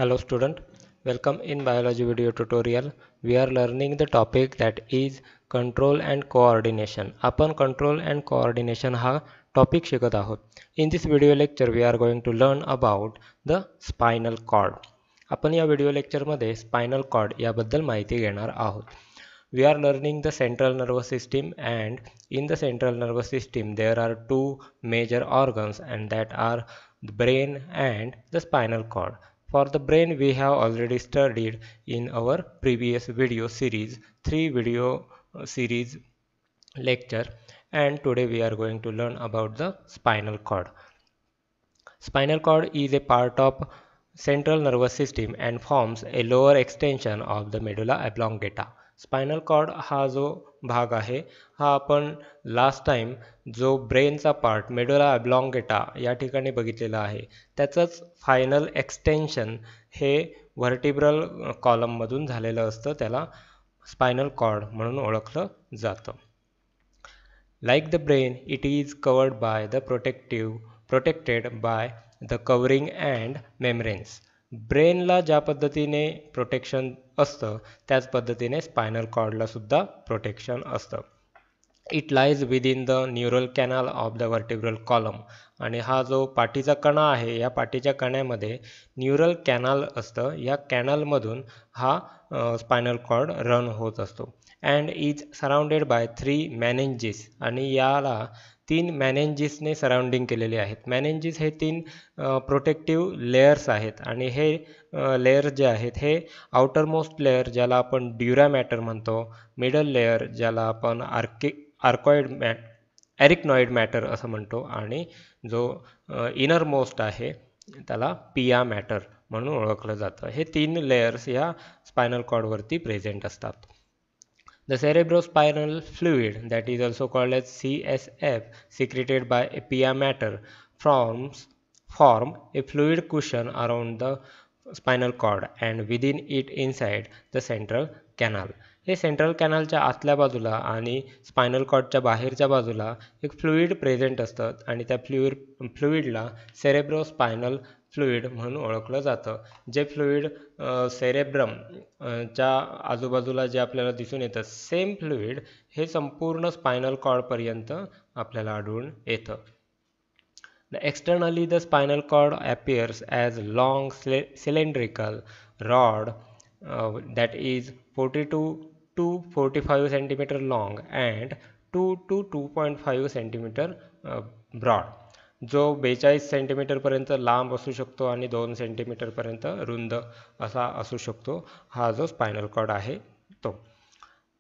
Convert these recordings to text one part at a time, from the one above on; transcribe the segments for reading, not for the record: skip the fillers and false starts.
Hello student, welcome in biology video tutorial. We are learning the topic that is control and coordination. आपण control and coordination हा topic शिकत आहोत. In this video lecture we are going to learn about the spinal cord. आपण या video lecture मध्ये spinal cord याबद्दल माहिती घेणार आहोत. We are learning the central nervous system, and in the central nervous system there are two major organs, and that are the brain and the spinal cord. For the brain we have already studied in our previous video series, 3 video series lecture, and today we are going to learn about the spinal cord. Spinal cord is a part of central nervous system and forms a lower extension of the medulla oblongata. Spinal cord हा जो भाग आहे हा आपण last time जो ब्रेनचा part medulla ऑब्लॉंगेटा या ठिकाणी बघितलेला आहे त्याचंच फायनल एक्सटेन्शन हे व्हर्टिब्रल कॉलममधून झालेलं असतं, त्याला स्पायनल कॉर्ड म्हणून ओळखलं जातं. Like the brain, it is covered by the protected by the covering and membranes. ब्रेनला ज्या पद्धतीने प्रोटेक्शन असतं त्याच पद्धतीने स्पायनल कॉर्डला सुद्धा प्रोटेक्शन असतं. It lies within the neural canal of the vertebral column. आणि हा जो पाठीचा कणा आहे या पाठीच्या कण्यामध्ये न्यूरल कॅनल असतं, या कॅनलमधून हा स्पायनल कॉर्ड रन होत असतो. And is surrounded by 3 meninges. आणि याला 3 मेनिंजेसने सराउंडिंग केलेले आहेत. मेनिंजेस हे 3 प्रोटेक्टिव्ह लेयर्स आहेत आणि हे लेयर जे आहेत हे आउटर मोस्ट लेयर ज्याला आपण ड्युरा मॅटर म्हणतो, मिडल लेयर ज्याला आपण एरिकनॉइड मॅटर असं म्हणतो, आणि जो इनर मोस्ट आहे त्याला पिया मॅटर म्हणून ओळखलं जातं. हे 3 लेयर्स या स्पायनल कॉर्डवरती प्रेझेंट असतात. The cerebrospinal fluid, that is also called as CSF, secreted by a pia matter, form a fluid cushion around the spinal cord and within it inside the central canal. हे central कॅनलच्या आतल्या बाजूला आणि spinal कॉर्डच्या बाहेरच्या बाजूला एक fluid present असतं आणि त्या फ्लुइडला सेरेब्रोस्पायनल फ्लुइड म्हणून ओळखलं जातं. जे फ्लुइड सेरेब्रमच्या आजूबाजूला जे आपल्याला दिसून येतं सेम फ्लुइड हे संपूर्ण स्पायनल कॉर्डपर्यंत आपल्याला आढळून येतं. Externally, the spinal cord appears as long cylindrical rod that is 42 to 45 centimeter long and 2 to 2.5 centimeter broad. जो 42 सेंटीमीटरपर्यंत लांब असू शकतो आणि 2 सेंटीमीटरपर्यंत रुंद असा असू शकतो हा जो स्पायनल कॉर्ड आहे तो.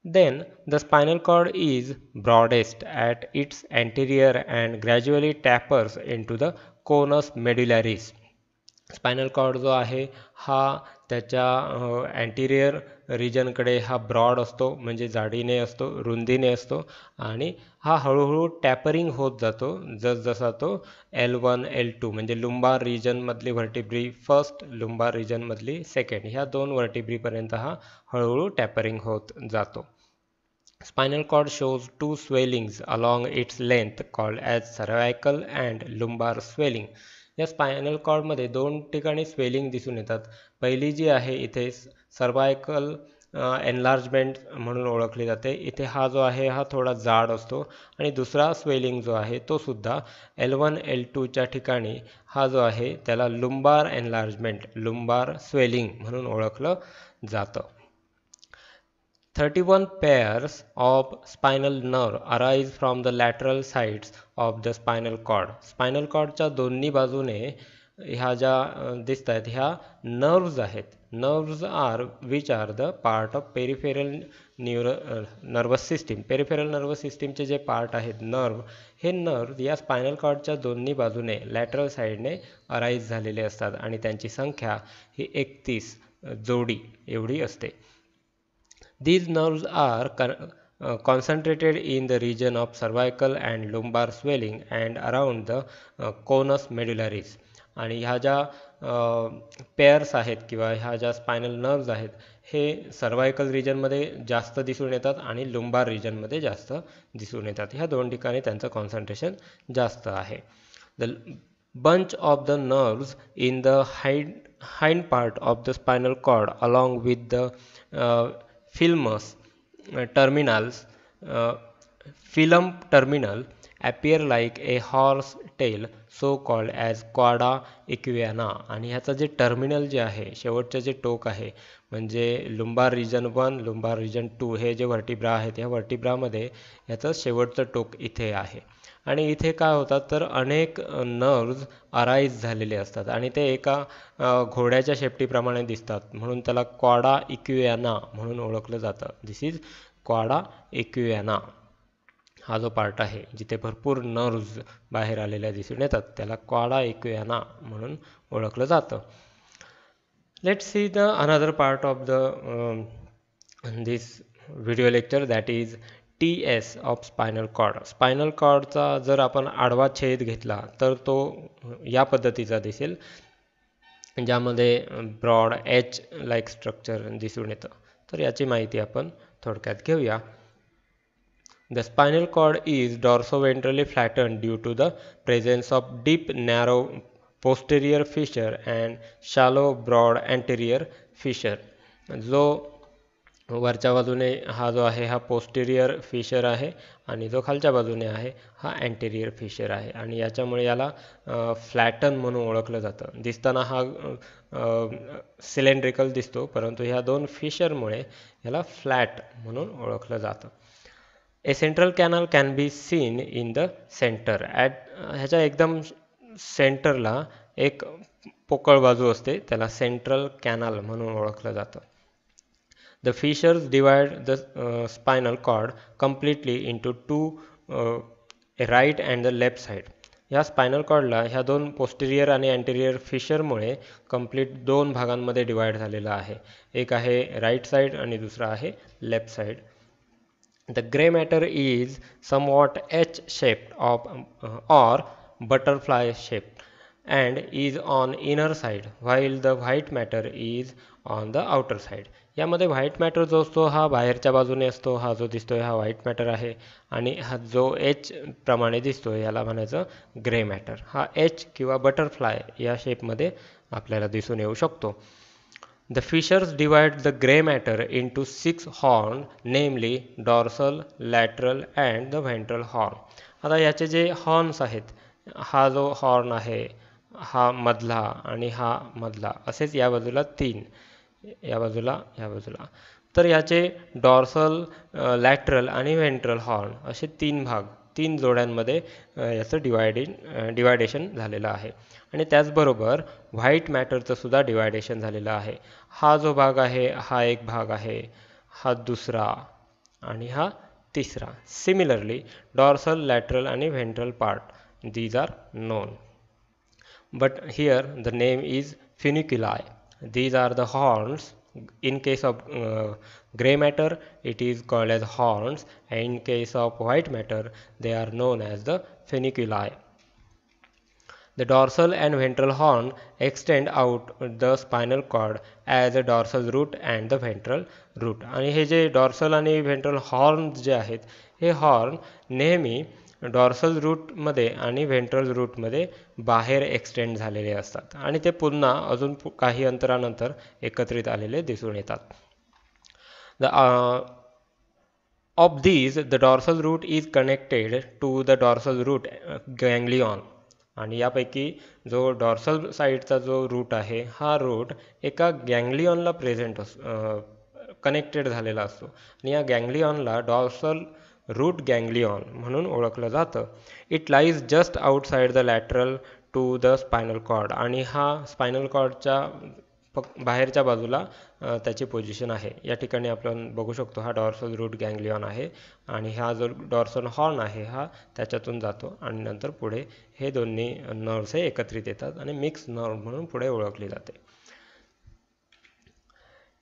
Then the spinal cord is broadest at its anterior and gradually tapers into the conus medullaris. Spinal cord जो आहे हा त्याच्या अँटिरियर रिजनकडे हा ब्रॉड असतो, म्हणजे जाडीने असतो, रुंदीने असतो, आणि हा हळूहळू टॅपरिंग होत जातो जसजसा तो L1 L2 म्हणजे लुंबार रिजनमधली व्हर्टिब्री फर्स्ट, लुंबार रिजनमधली सेकंड, ह्या 2 व्हर्टिब्रीपर्यंत हा हळूहळू टॅपरिंग होत जातो. Spinal cord shows 2 swellings along its length called as cervical and lumbar swelling. या स्पायनल कॉर्डमध्ये 2 ठिकाणी स्वेलिंग दिसून येतात. पहिली जी आहे इथे सर्वायकल एनलार्जमेंट म्हणून ओळखली जाते. इथे हा जो आहे हा थोडा जाड असतो, आणि दुसरा स्वेलिंग जो आहे तो सुद्धा L1 L2च्या ठिकाणी हा जो आहे त्याला लुंबार एनलार्जमेंट, लुंबार स्वेलिंग म्हणून ओळखलं जातं. 31 pairs of spinal nerve arise from the lateral sides of the spinal cord. Spinal कॉर्डच्या दोन्ही बाजूने ह्या ज्या दिसत आहेत ह्या नर्व्स आहेत. Nerves are which are the part of peripheral nervous system. Peripheral nervous सिस्टीमचे जे पार्ट आहेत नर्व, हे नर्व या स्पायनल कॉर्डच्या दोन्ही बाजूने लॅटरल साईडने अराईज झालेले असतात आणि त्यांची संख्या ही 31 जोडी एवढी असते. These nerves are concentrated in the region of cervical and lumbar swelling and around the conus medullaris. आणि ह्या ज्या पेअर्स आहेत किंवा ह्या ज्या स्पायनल नर्व्स आहेत हे सर्वायकल रिजनमध्ये जास्त दिसून येतात आणि लुंबार रिजनमध्ये जास्त दिसून येतात. ह्या 2 ठिकाणी त्यांचं कॉन्सन्ट्रेशन जास्त आहे. The bunch of the nerves in the hind part of the spinal cord along with the filmus terminals, uh, filum terminal appear like a horse tail so called as cauda equina. आणि ह्याचं जे terminal जे आहे शेवटचं जे टोक आहे म्हणजे लुंबार रिजन 1 लुंबार रिजन 2 हे जे व्हर्टिब्रा आहेत या व्हर्टिब्रामध्ये ह्याचं शेवटचं टोक इथे आहे. आणि इथे काय होतात तर अनेक नर्व्ज अराईज झालेले असतात आणि ते एका घोड्याच्या शेपटीप्रमाणे दिसतात म्हणून त्याला क्वाडा इक्वियाना म्हणून ओळखलं जातं. दिस इज क्वाडा इक्वियाना. हा जो पार्ट आहे जिथे भरपूर नर्व्ज बाहेर आलेल्या दिसून येतात त्याला क्वाडा इक्वियाना म्हणून ओळखलं जातं. Let's see the another part of the this video lecture that is TS of spinal cord. Spinal कॉर्डचा जर आपण आडवा छेद घेतला तर तो या पद्धतीचा दिसेल ज्यामध्ये ब्रॉड H लाईक स्ट्रक्चर दिसून येतं. तर याची माहिती आपण थोडक्यात घेऊया. The spinal cord is dorsoventrally flattened due to the presence of deep narrow posterior fissure and shallow broad anterior fissure. जो वरच्या बाजूने हा जो आहे हा पोस्टेरियर फिशर आहे आणि जो खालच्या बाजूने आहे हा अँटेरियर फिशर आहे आणि याच्यामुळे याला फ्लॅटन म्हणून ओळखलं जातं. दिसताना हा सिलेंड्रिकल दिसतो परंतु ह्या दोन फिशरमुळे याला फ्लॅट म्हणून ओळखलं जातं. A central canal can be seen in the centre. ह्याच्या एकदम सेंटरला एक पोकळ बाजू असते त्याला सेंट्रल कॅनल म्हणून ओळखलं जातं. The fissures divide the spinal cord completely into two, a right and the left side. या स्पायनल कॉर्डला ह्या दोन पोस्टेरियर आणि अँटेरियर फिशरमुळे कंप्लीट दोन भागांमध्ये डिवाइड झालेला आहे. एक आहे राईट साइड आणि दुसरा आहे left side. The gray matter is somewhat H-shaped or butterfly shaped and is on inner side while the white matter is on the outer side. यामध्ये व्हाईट मॅटर जो असतो हा बाहेरच्या बाजूने असतो. हा जो दिसतोय हा व्हाईट मॅटर आहे आणि हा जो H प्रमाणे दिसतोय याला म्हणायचं ग्रे मॅटर. हा H किंवा बटरफ्लाय या शेपमध्ये आपल्याला दिसून येऊ शकतो. The fissures divide the gray matter into 6 horns, namely dorsal, lateral and the ventral horn. आता याचे जे हॉर्न्स आहेत हा जो हॉर्न आहे हा मधला आणि हा मधला असेच या बाजूला 3 या बाजूला तर याचे डॉर्सल लॅटरल आणि व्हेंट्रल हॉर्न असे 3 भाग 3 जोड्यांमध्ये याचं डिवायडेशन झालेलं आहे. आणि त्याचबरोबर व्हाईट मॅटरचं सुद्धा डिवायडेशन झालेलं आहे. हा जो भाग आहे हा एक भाग आहे हा दुसरा आणि हा तिसरा. सिमिलरली डॉर्सल लॅटरल आणि ventral part these are known but here the name is funiculi. These are the horns. In case of gray matter it is called as horns and in case of white matter they are known as the funiculi. The dorsal and ventral horn extend out the spinal cord as a dorsal root and the ventral root. आणि हे जे dorsal आणि ventral horn जे आहेत हे horn नेहमी dorsal रूटमध्ये आणि ventral रूटमध्ये बाहेर एक्सटेंड झालेले असतात आणि ते पुन्हा अजून काही अंतरानंतर एकत्रित आलेले दिसून येतात. Of these, the dorsal root is connected to the dorsal root ganglion. आणि यापैकी जो डॉर्सल साईडचा जो रूट आहे हा रूट एका गँग्लियॉनला कनेक्टेड झालेला असतो आणि या गँग्लियॉनला डॉर्सल रूट गँग्लियॉन म्हणून ओळखलं जातं. It lies just outside the lateral to the spinal cord. आणि हा स्पायनल कॉर्डच्या बाहेरच्या बाजूला त्याची पोझिशन आहे. या ठिकाणी आपण बघू शकतो हा डॉर्सल रूट गँग्लियॉन आहे आणि हा जो डॉर्सल हॉर्न आहे हा त्याच्यातून जातो आणि नंतर पुढे हे दोन्ही नर्व्स हे एकत्रित येतात आणि मिक्स नर्व म्हणून पुढे ओळखली जाते.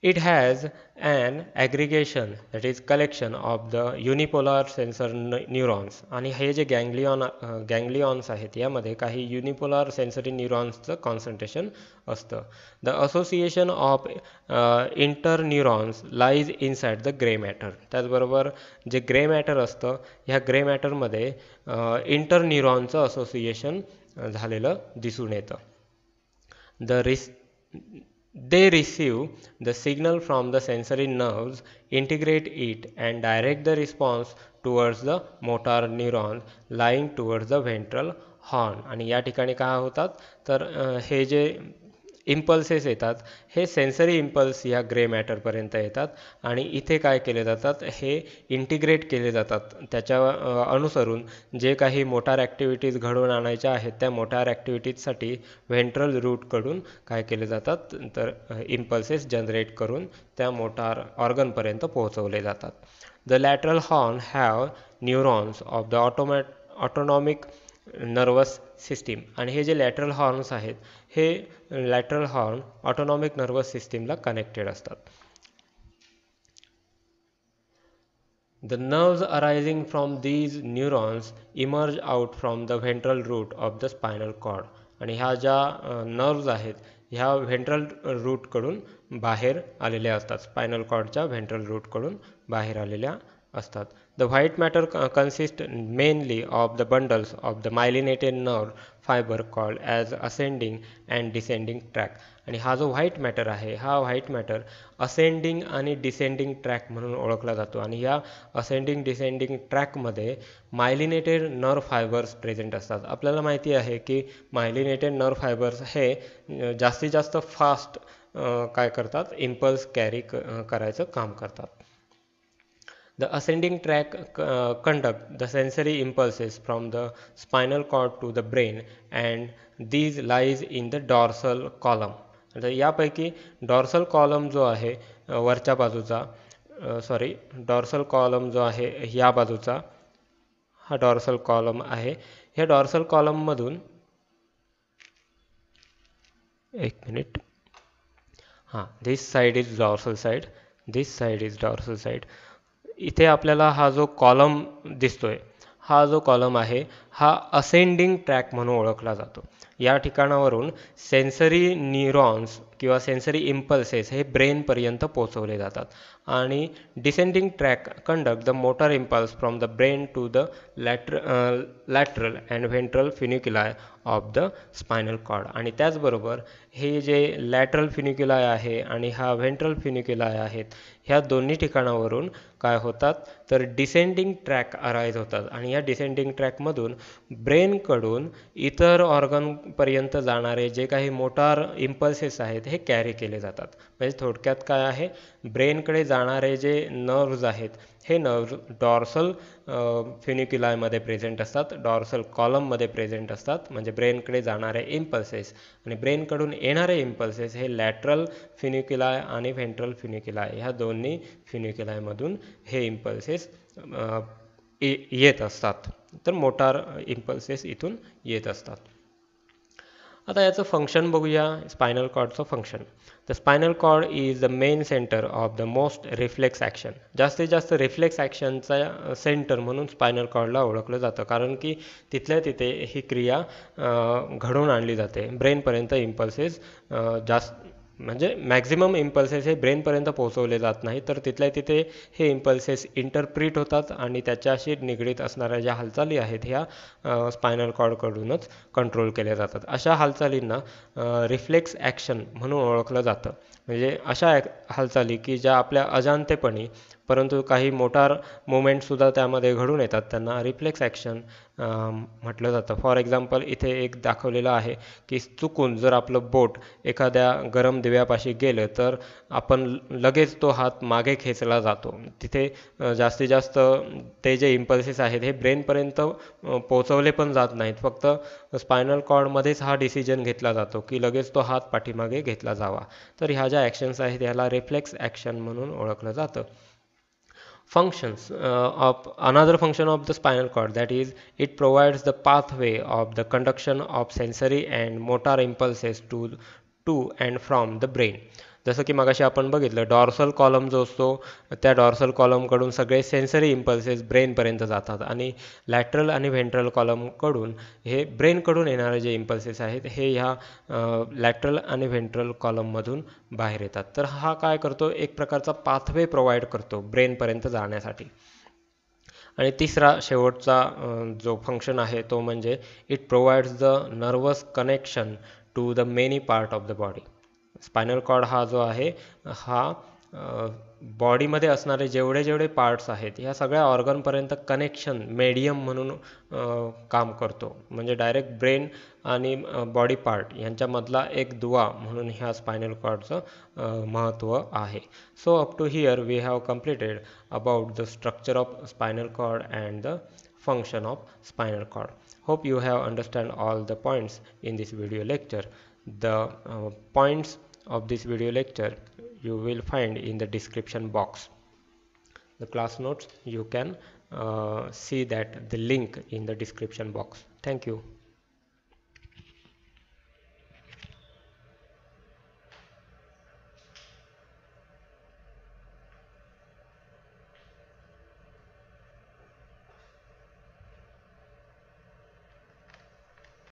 It has an aggregation, that is collection of the unipolar sensor neurons. आणि हे जे गँग्लियॉन्स आहेत यामध्ये काही युनिपोलार सेन्सरी न्यूरॉन्सचं कॉन्सन्ट्रेशन असतं. The association of inter neurons lies inside the grey matter. त्याचबरोबर जे ग्रे मॅटर असतं ह्या ग्रे मॅटरमध्ये इंटर न्यूरॉनचं असोसिएशन झालेलं दिसून येतं. they receive the signal from the sensory nerves, integrate it, and direct the response towards the motor neurons lying towards the ventral horn. आणि या ठिकाणी काय होतात तर हे जे इम्पल्सेस येतात हे सेन्सरी इम्पल्स या ग्रे मॅटरपर्यंत येतात आणि इथे काय केले जातात हे इंटिग्रेट केले जातात त्याच्या अनुसरून जे काही मोटार ॲक्टिव्हिटीज घडवून आणायच्या आहेत त्या मोटार ॲक्टिव्हिटीजसाठी व्हेंट्रल रूटकडून काय केले जातात तर इम्पल्सेस जनरेट करून त्या मोटार ऑर्गनपर्यंत पोहोचवले जातात. The lateral horn have neurons of the autonomic nervous system. आणि हे जे लॅटरल हॉर्न्स आहेत हे लॅटरल हॉर्न ऑटोनॉमिक नर्वस सिस्टीमला कनेक्टेड असतात. The nerves arising from these neurons emerge out from the ventral root of the spinal cord. आणि ह्या ज्या नर्व्स आहेत ह्या व्हेंट्रल रूटकडून बाहेर आलेल्या असतात. स्पायनल कॉर्डच्या व्हेंट्रल रूटकडून बाहेर आलेल्या असतात. The white matter consists mainly of the bundles of the myelinated nerve fiber called as ascending and descending tract. आणि हा जो व्हाईट मॅटर आहे हा व्हाईट मॅटर असेंडिंग आणि डिसेंडिंग ट्रॅक म्हणून ओळखला जातो. आणि या असेंडिंग डिसेंडिंग ट्रॅकमध्ये मायलिनेटेड नर्व फायबर्स प्रेझेंट असतात. आपल्याला माहिती आहे की मायलिनेटेड नर्व फायबर्स हे जास्तीत जास्त फास्ट काय करतात इम्पल्स कॅरी करायचं काम करतात. The ascending tract conduct the sensory impulses from the spinal cord to the brain and these lies in the dorsal column. आता यापैकी डॉर्सल कॉलम जो आहे वरच्या बाजूचा डॉर्सल कॉलम जो आहे या बाजूचा हा डॉर्सल कॉलम आहे. ह्या डॉर्सल कॉलममधून एक minute this side is dorsal side, this side is dorsal side. इथे आपल्याला हा जो कॉलम दिसतोय हा जो कॉलम आहे हा असेंडिंग ट्रॅक म्हणून ओळखला जातो. या ठिकाणावरून सेन्सरी न्यूरॉन्स किंवा सेन्सरी इम्पल्सेस हे ब्रेनपर्यंत पोहोचवले जातात आणि descending tract conduct the motor impulse from the brain to the lateral and ventral funiculi of the spinal cord. आणि त्याचबरोबर हे जे लॅटरल फ्युनिक्युलाय आहे आणि हा व्हेंट्रल फ्युनिक्युलाय आहेत ह्या दोन्ही ठिकाणावरून काय होतात तर डिसेंडिंग ट्रॅक अराईज होतात आणि या डिसेंडिंग ट्रॅकमधून ब्रेनकडून इतर ऑर्गनपर्यंत जाणारे जे काही मोटार इम्पल्सेस आहेत हे कॅरी केले जातात. म्हणजे थोडक्यात काय आहे ब्रेनकडे जाणारे जे नर्व्ज आहेत हे नर्व्ज डॉर्सल फ्युनिक्युलायमध्ये प्रेझेंट असतात, डॉर्सल कॉलममध्ये प्रेझेंट असतात. म्हणजे ब्रेनकडे जाणारे इम्पल्सेस आणि ब्रेनकडून येणारे इम्पल्सेस हे लॅटरल फ्युनिक्युलाय आणि व्हेंट्रल फ्युनिक्युलाय ह्या दोन्ही फ्युनिक्युलायमधून हे इम्पल्सेस येत असतात. तर मोटार इम्पल्सेस इथून येत असतात. आता याचं फंक्शन बघूया स्पायनल कॉर्डचं function. The spinal cord is the main centre of the most reflex action. जास्तीत जास्त रिफ्लेक्स ॲक्शनचा सेंटर म्हणून स्पायनल कॉर्डला ओळखलं जातं कारण की तिथल्या तिथे ही क्रिया घडवून आणली जाते. ब्रेनपर्यंत इम्पल्सेस म्हणजे मॅक्झिमम इम्पल्सेस हे ब्रेनपर्यंत पोहोचवले जात नाही तर तिथल्या तिथे हे इम्पल्सेस इंटरप्रिट होतात आणि त्याच्याशी निगडीत असणाऱ्या ज्या हालचाली आहेत ह्या स्पायनल कॉर्डकडूनच कंट्रोल केल्या जातात. अशा हालचालींना रिफ्लेक्स ॲक्शन म्हणून ओळखलं जातं. म्हणजे अशा हालचाली की ज्या आपल्या अजाणतेपणी परंतु काही मोटार मुवमेंटसुद्धा त्यामध्ये घडून येतात त्यांना रिफ्लेक्स ॲक्शन म्हटलं जातं. फॉर एक्झाम्पल इथे एक दाखवलेलं आहे की चुकून जर आपलं बोट एखाद्या गरम दिव्यापाशी गेलं तर आपण लगेच तो हात मागे खेचला जातो. तिथे जास्तीत जास्त ते जे इम्पल्सेस आहेत हे ब्रेनपर्यंत पोहोचवले पण जात नाहीत. फक्त स्पायनल कॉर्डमध्येच हा डिसिजन घेतला जातो की लगेच तो हात पाठीमागे घेतला जावा. तर ह्या ज्या ॲक्शन्स आहेत ह्याला रिफ्लेक्स ॲक्शन म्हणून ओळखलं जातं. Functions of another function of the spinal cord, that is it provides the pathway of the conduction of sensory and motor impulses to and from the brain. जसं की मगाशी आपण बघितलं डॉर्सल कॉलम जो असतो त्या डॉर्सल कॉलमकडून सगळे सेन्सरी इम्पल्सेस ब्रेनपर्यंत जातात आणि लॅटरल आणि व्हेंट्रल कॉलमकडून हे ब्रेनकडून येणारे जे इम्पल्सेस आहेत हे ह्या लॅटरल आणि व्हेंट्रल कॉलममधून बाहेर येतात. तर हा काय करतो एक प्रकारचा पाथवे प्रोव्हाइड करतो ब्रेनपर्यंत जाण्यासाठी. आणि तिसरा शेवटचा जो फंक्शन आहे तो म्हणजे it provides the nervous connection to the many part of the body. Spinal cord हा जो आहे हा बॉडीमध्ये असणारे जेवढे पार्ट्स आहेत ह्या सगळ्या ऑर्गनपर्यंत कनेक्शन मेडियम म्हणून काम करतो. म्हणजे डायरेक्ट ब्रेन आणि बॉडी पार्ट यांच्यामधला एक दुवा म्हणून ह्या स्पायनल कॉर्डचं महत्त्व आहे. So up to here we have completed about the structure of spinal cord and the function of spinal cord. Hope you have understand all the points in this video lecture. The points of this video lecture you will find in the description box. The class notes you can see that the link in the description box. Thank you.